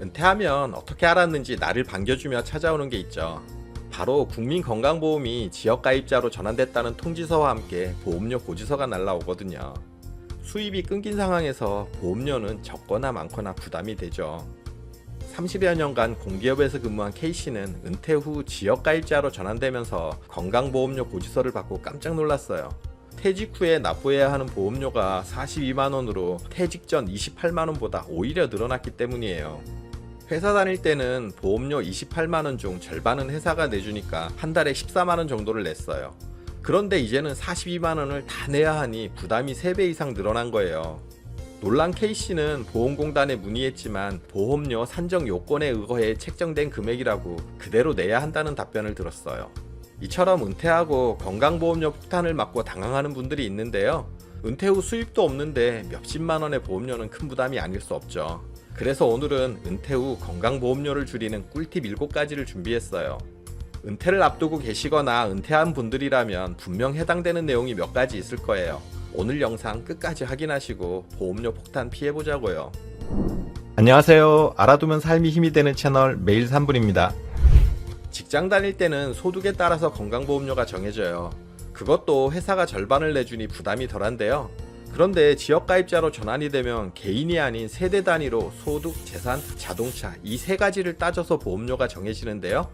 은퇴하면 어떻게 알았는지 나를 반겨주며 찾아오는 게 있죠. 바로 국민건강보험이 지역가입자로 전환됐다는 통지서와 함께 보험료 고지서가 날라오거든요. 수입이 끊긴 상황에서 보험료는 적거나 많거나 부담이 되죠. 30여 년간 공기업에서 근무한 K씨는 은퇴 후 지역가입자로 전환되면서 건강보험료 고지서를 받고 깜짝 놀랐어요. 퇴직 후에 납부해야 하는 보험료가 42만원으로 퇴직 전 28만원보다 오히려 늘어났기 때문이에요. 회사 다닐 때는 보험료 28만원 중 절반은 회사가 내주니까 한 달에 14만원 정도를 냈어요. 그런데 이제는 42만원을 다 내야 하니 부담이 3배 이상 늘어난 거예요. 놀란 K씨는 보험공단에 문의했지만 보험료 산정 요건에 의거해 책정된 금액이라고 그대로 내야 한다는 답변을 들었어요. 이처럼 은퇴하고 건강보험료 폭탄을 맞고 당황하는 분들이 있는데요. 은퇴 후 수입도 없는데 몇십만 원의 보험료는 큰 부담이 아닐 수 없죠. 그래서 오늘은 은퇴 후 건강보험료를 줄이는 꿀팁 7가지를 준비했어요. 은퇴를 앞두고 계시거나 은퇴한 분들이라면 분명 해당되는 내용이 몇 가지 있을 거예요. 오늘 영상 끝까지 확인하시고 보험료 폭탄 피해보자고요. 안녕하세요. 알아두면 삶이 힘이 되는 채널 매일 3분입니다. 직장 다닐 때는 소득에 따라서 건강보험료가 정해져요. 그것도 회사가 절반을 내주니 부담이 덜한데요. 그런데 지역가입자로 전환이 되면 개인이 아닌 세대 단위로 소득, 재산, 자동차 이 3가지를 따져서 보험료가 정해지는데요.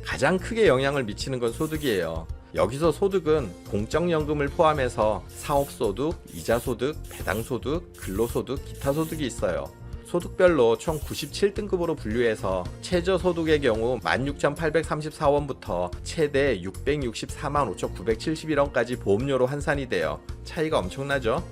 가장 크게 영향을 미치는 건 소득이에요. 여기서 소득은 공적연금을 포함해서 사업소득, 이자소득, 배당소득, 근로소득, 기타소득이 있어요. 소득별로 총 97등급으로 분류해서 최저소득의 경우 16,834원부터 최대 664만 5,971원까지 보험료로 환산이 돼요. 차이가 엄청나죠?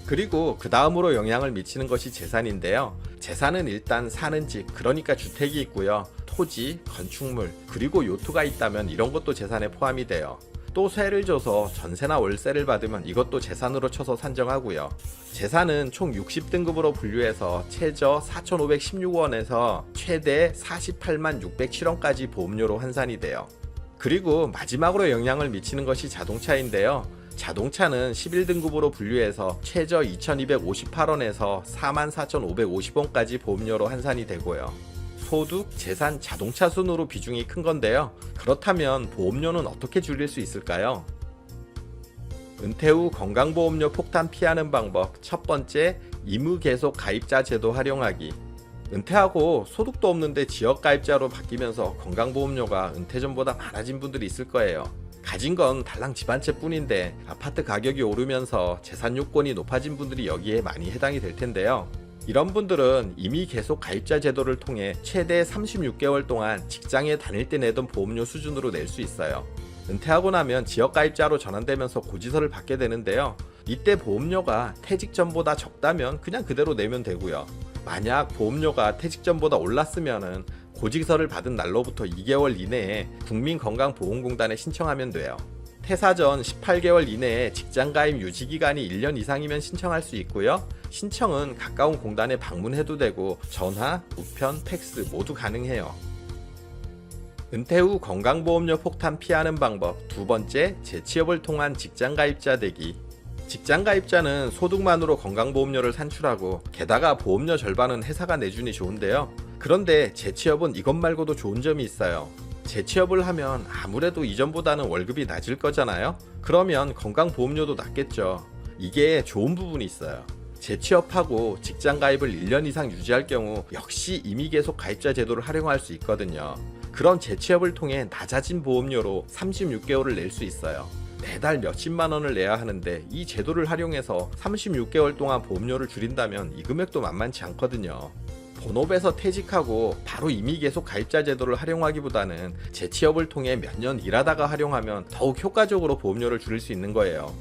그리고 그 다음으로 영향을 미치는 것이 재산인데요. 재산은 일단 사는 집, 그러니까 주택이 있고요. 토지, 건축물, 그리고 요트가 있다면 이런 것도 재산에 포함이 돼요. 또 세를 줘서 전세나 월세를 받으면 이것도 재산으로 쳐서 산정하고요. 재산은 총 60등급으로 분류해서 최저 4,516원에서 최대 48만 607원까지 보험료로 환산이 돼요. 그리고 마지막으로 영향을 미치는 것이 자동차인데요. 자동차는 11등급으로 분류해서 최저 2,258원에서 44,550원까지 보험료로 환산이 되고요. 소득, 재산, 자동차 순으로 비중이 큰 건데요. 그렇다면 보험료는 어떻게 줄일 수 있을까요? 은퇴 후 건강보험료 폭탄 피하는 방법 첫 번째, 의무계속 가입자 제도 활용하기. 은퇴하고 소득도 없는데 지역가입자로 바뀌면서 건강보험료가 은퇴 전보다 많아진 분들이 있을 거예요. 가진 건 달랑 집 한 채 뿐인데 아파트 가격이 오르면서 재산 요건이 높아진 분들이 여기에 많이 해당이 될 텐데요. 이런 분들은 이미 계속 가입자 제도를 통해 최대 36개월 동안 직장에 다닐 때 내던 보험료 수준으로 낼 수 있어요. 은퇴하고 나면 지역가입자로 전환되면서 고지서를 받게 되는데요. 이때 보험료가 퇴직 전보다 적다면 그냥 그대로 내면 되고요. 만약 보험료가 퇴직 전보다 올랐으면 고지서를 받은 날로부터 2개월 이내에 국민건강보험공단에 신청하면 돼요. 퇴사 전 18개월 이내에 직장가입 유지기간이 1년 이상이면 신청할 수 있고요. 신청은 가까운 공단에 방문해도 되고 전화, 우편, 팩스 모두 가능해요. 은퇴 후 건강보험료 폭탄 피하는 방법 두 번째, 재취업을 통한 직장가입자 되기. 직장가입자는 소득만으로 건강보험료를 산출하고 게다가 보험료 절반은 회사가 내주니 좋은데요. 그런데 재취업은 이것 말고도 좋은 점이 있어요. 재취업을 하면 아무래도 이전보다는 월급이 낮을 거잖아요. 그러면 건강보험료도 낮겠죠. 이게 좋은 부분이 있어요. 재취업하고 직장가입을 1년 이상 유지할 경우 역시 임의계속 가입자 제도를 활용할 수 있거든요. 그런 재취업을 통해 낮아진 보험료로 36개월을 낼 수 있어요. 매달 몇십만 원을 내야 하는데 이 제도를 활용해서 36개월 동안 보험료를 줄인다면 이 금액도 만만치 않거든요. 본업에서 퇴직하고 바로 임의계속 가입자 제도를 활용하기보다는 재취업을 통해 몇 년 일하다가 활용하면 더욱 효과적으로 보험료를 줄일 수 있는 거예요.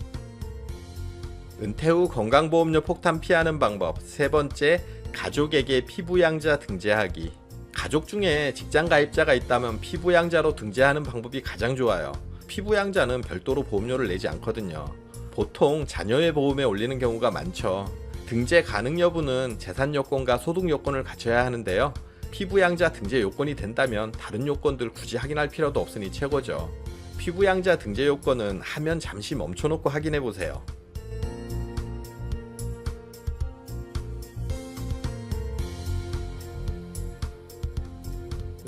은퇴 후 건강보험료 폭탄 피하는 방법 세 번째, 가족에게 피부양자 등재하기. 가족 중에 직장가입자가 있다면 피부양자로 등재하는 방법이 가장 좋아요. 피부양자는 별도로 보험료를 내지 않거든요. 보통 자녀의 보험에 올리는 경우가 많죠. 등재 가능 여부는 재산 요건과 소득 요건을 갖춰야 하는데요. 피부양자 등재 요건이 된다면 다른 요건들 굳이 확인할 필요도 없으니 최고죠. 피부양자 등재 요건은 화면 잠시 멈춰놓고 확인해 보세요.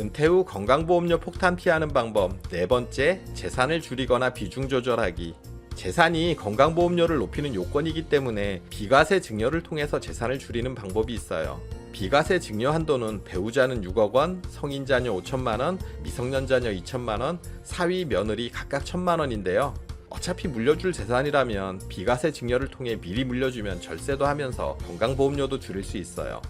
은퇴 후 건강보험료 폭탄 피하는 방법. 네 번째, 재산을 줄이거나 비중 조절하기. 재산이 건강보험료를 높이는 요건이기 때문에 비과세 증여를 통해서 재산을 줄이는 방법이 있어요. 비과세 증여 한도는 배우자는 6억 원, 성인 자녀 5천만 원, 미성년 자녀 2천만 원, 사위 며느리 각각 1천만 원인데요. 어차피 물려줄 재산이라면 비과세 증여를 통해 미리 물려주면 절세도 하면서 건강보험료도 줄일 수 있어요.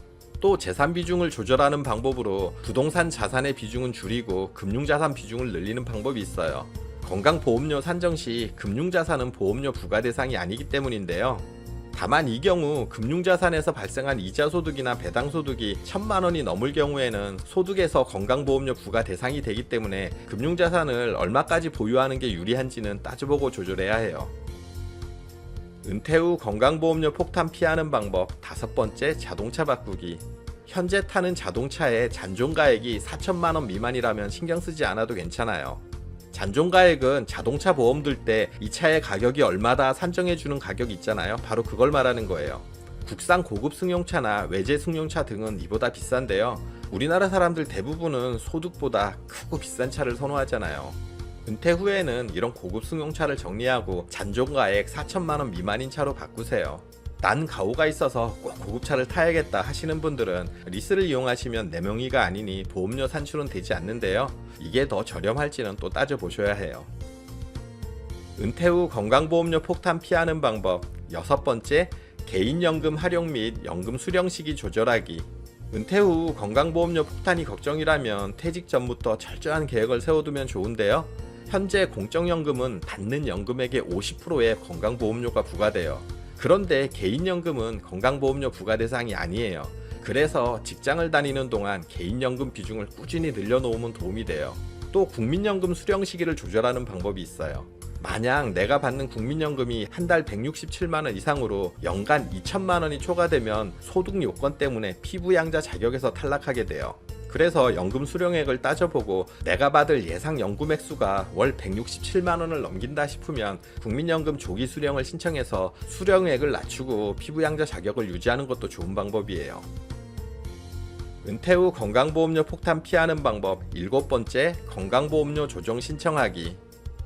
또 재산 비중을 조절하는 방법으로 부동산 자산의 비중은 줄이고 금융자산 비중을 늘리는 방법이 있어요. 건강보험료 산정 시 금융자산은 보험료 부과 대상이 아니기 때문인데요. 다만 이 경우 금융자산에서 발생한 이자소득이나 배당소득이 1천만 원이 넘을 경우에는 소득에서 건강보험료 부과 대상이 되기 때문에 금융자산을 얼마까지 보유하는 게 유리한지는 따져보고 조절해야 해요. 은퇴 후 건강보험료 폭탄 피하는 방법. 다섯 번째, 자동차 바꾸기. 현재 타는 자동차의 잔존가액이 4천만 원 미만이라면 신경 쓰지 않아도 괜찮아요. 잔존가액은 자동차 보험 들 때 이 차의 가격이 얼마다 산정해주는 가격이 있잖아요. 바로 그걸 말하는 거예요. 국산 고급 승용차나 외제 승용차 등은 이보다 비싼데요. 우리나라 사람들 대부분은 소득보다 크고 비싼 차를 선호하잖아요. 은퇴 후에는 이런 고급 승용차를 정리하고 잔존가액 4천만 원 미만인 차로 바꾸세요. 난 가오가 있어서 꼭 고급차를 타야겠다 하시는 분들은 리스를 이용하시면 4명이가 아니니 보험료 산출은 되지 않는데요. 이게 더 저렴할지는 또 따져보셔야 해요. 은퇴 후 건강보험료 폭탄 피하는 방법. 여섯 번째, 개인연금 활용 및 연금 수령 시기 조절하기. 은퇴 후 건강보험료 폭탄이 걱정이라면 퇴직 전부터 철저한 계획을 세워두면 좋은데요. 현재 공적연금은 받는 연금액의 50%의 건강보험료가 부과돼요. 그런데 개인연금은 건강보험료 부과 대상이 아니에요. 그래서 직장을 다니는 동안 개인연금 비중을 꾸준히 늘려놓으면 도움이 돼요. 또 국민연금 수령 시기를 조절하는 방법이 있어요. 만약 내가 받는 국민연금이 한 달 167만 원 이상으로 연간 2천만 원이 초과되면 소득 요건 때문에 피부양자 자격에서 탈락하게 돼요. 그래서 연금 수령액을 따져보고 내가 받을 예상 연금 액수가 월 167만 원을 넘긴다 싶으면 국민연금 조기 수령을 신청해서 수령액을 낮추고 피부양자 자격을 유지하는 것도 좋은 방법이에요. 은퇴 후 건강보험료 폭탄 피하는 방법. 일곱 번째, 건강보험료 조정 신청하기.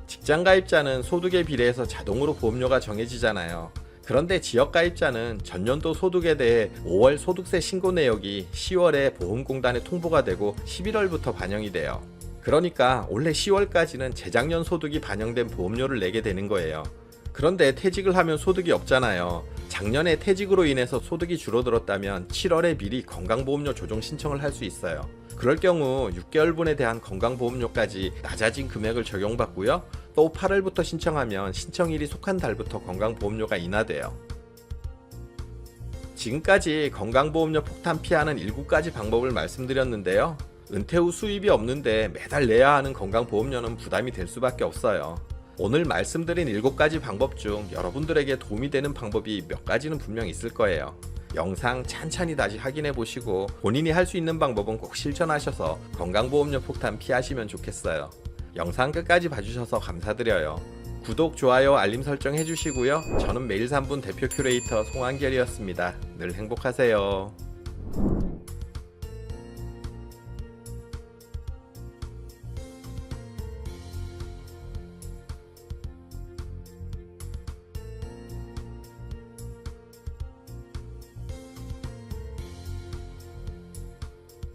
직장가입자는 소득에 비례해서 자동으로 보험료가 정해지잖아요. 그런데 지역가입자는 전년도 소득에 대해 5월 소득세 신고 내역이 10월에 보험공단에 통보가 되고 11월부터 반영이 돼요. 그러니까 올해 10월까지는 재작년 소득이 반영된 보험료를 내게 되는 거예요. 그런데 퇴직을 하면 소득이 없잖아요. 작년에 퇴직으로 인해서 소득이 줄어들었다면 7월에 미리 건강보험료 조정 신청을 할 수 있어요. 그럴 경우 6개월분에 대한 건강보험료까지 낮아진 금액을 적용받고요. 또 8월부터 신청하면 신청일이 속한 달부터 건강보험료가 인하돼요. 지금까지 건강보험료 폭탄 피하는 7가지 방법을 말씀드렸는데요. 은퇴 후 수입이 없는데 매달 내야 하는 건강보험료는 부담이 될 수밖에 없어요. 오늘 말씀드린 7가지 방법 중 여러분들에게 도움이 되는 방법이 몇 가지는 분명 있을 거예요. 영상 찬찬히 다시 확인해 보시고 본인이 할 수 있는 방법은 꼭 실천하셔서 건강보험료 폭탄 피하시면 좋겠어요. 영상 끝까지 봐주셔서 감사드려요. 구독, 좋아요, 알림 설정 해주시고요. 저는 매일 3분 대표 큐레이터 송한결이었습니다. 늘 행복하세요.